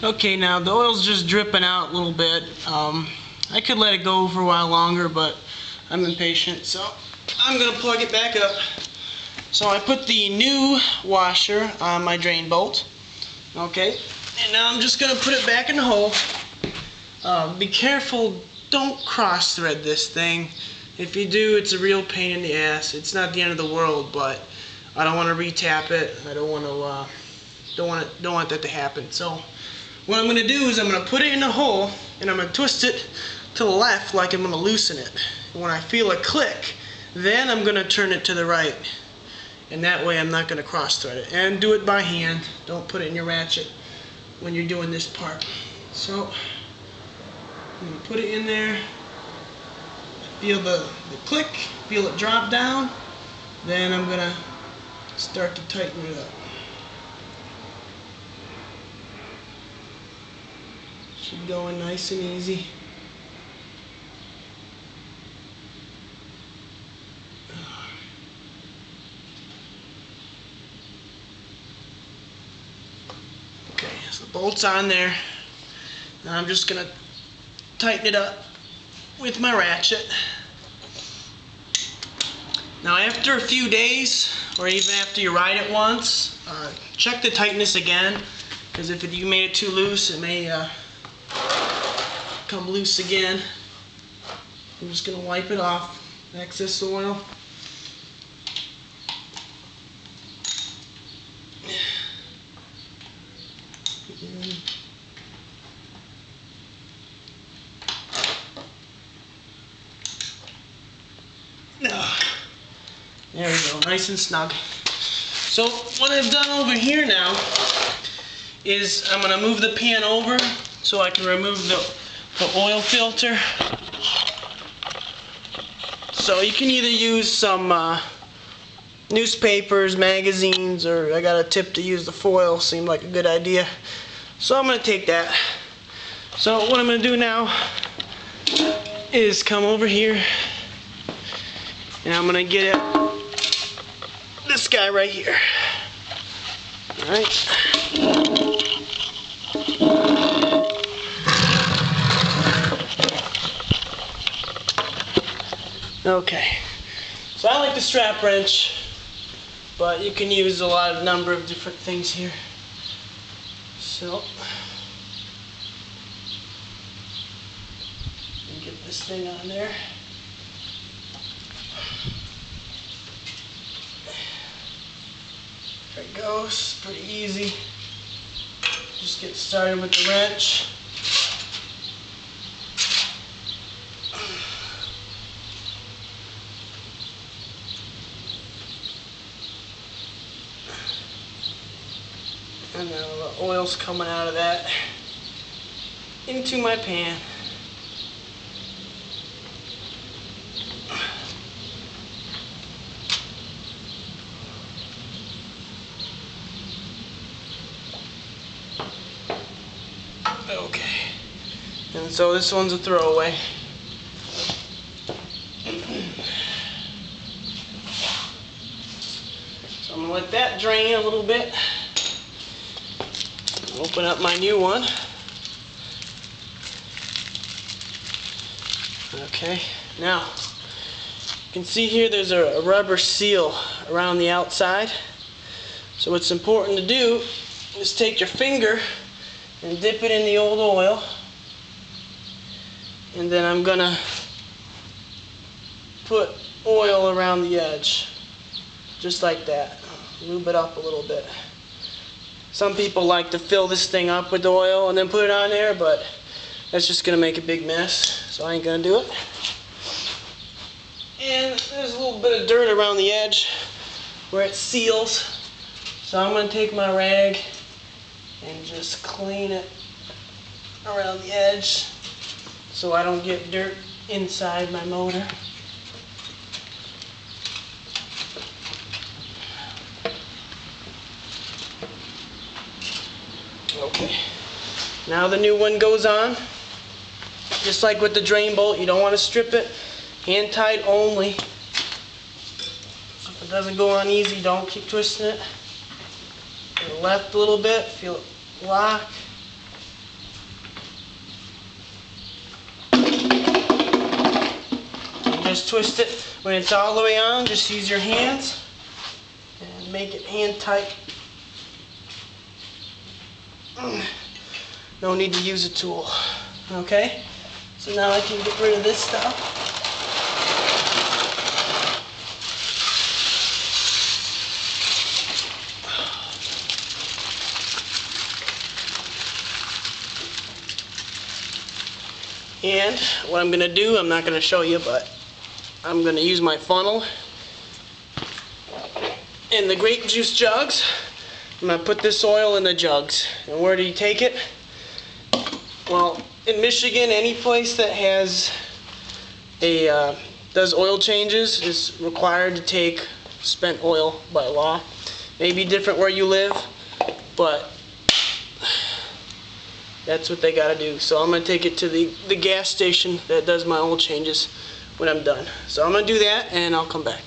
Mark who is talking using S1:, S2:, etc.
S1: Okay, now the oil's just dripping out a little bit. I could let it go for a while longer, but I'm impatient, so I'm gonna plug it back up. So I put the new washer on my drain bolt. Okay, and now I'm just gonna put it back in the hole. Be careful, don't cross thread this thing. If you do, it's a real pain in the ass. It's not the end of the world, but I don't want to retap it. I don't want that to happen. So what I'm going to do is I'm going to put it in the hole and I'm going to twist it to the left like I'm going to loosen it. And when I feel a click, then I'm going to turn it to the right. And that way I'm not going to cross thread it. And do it by hand. Don't put it in your ratchet when you're doing this part. So I'm going to put it in there. Feel the click, feel it drop down. Then I'm going to start to tighten it up. Should go in nice and easy. Okay, so the bolt's on there. Now I'm just going to tighten it up with my ratchet. Now after a few days, or even after you ride it once, check the tightness again, because if you made it too loose, it may come loose again. I'm just going to wipe it off, excess oil. There we go, nice and snug. So what I've done over here now is I'm going to move the pan over so I can remove the oil filter. So you can either use some newspapers, magazines, or I got a tip to use the foil, seemed like a good idea. So I'm going to take that. So what I'm going to do now is come over here and I'm going to get it. This guy right here. Alright. Okay. So I like the strap wrench, but you can use a number of different things here. So get this thing on there. There it goes, pretty easy. Just get started with the wrench. And now the oil's coming out of that into my pan. Okay, and so this one's a throwaway. So I'm going to let that drain a little bit. Open up my new one. Okay, now you can see here there's a rubber seal around the outside. So what's important to do is take your finger and dip it in the old oil, and then I'm gonna put oil around the edge just like that. Lube it up a little bit. Some people like to fill this thing up with oil and then put it on there, but that's just gonna make a big mess, so I ain't gonna do it. And there's a little bit of dirt around the edge where it seals, so I'm gonna take my rag and just clean it around the edge so I don't get dirt inside my motor. Okay, now the new one goes on. Just like with the drain bolt, you don't want to strip it. Hand tight only. If it doesn't go on easy, don't keep twisting it. To the left a little bit, feel it lock. just twist it when it's all the way on. Just use your hands and make it hand tight. No need to use a tool. Okay? So now I can get rid of this stuff. And what I'm going to do, I'm not going to show you, but I'm going to use my funnel and the grape juice jugs. I'm going to put this oil in the jugs. And where do you take it? Well, in Michigan, any place that has does oil changes is required to take spent oil by law. Maybe different where you live, but that's what they gotta do. So I'm gonna take it to the gas station that does my oil changes when I'm done. So I'm gonna do that and I'll come back.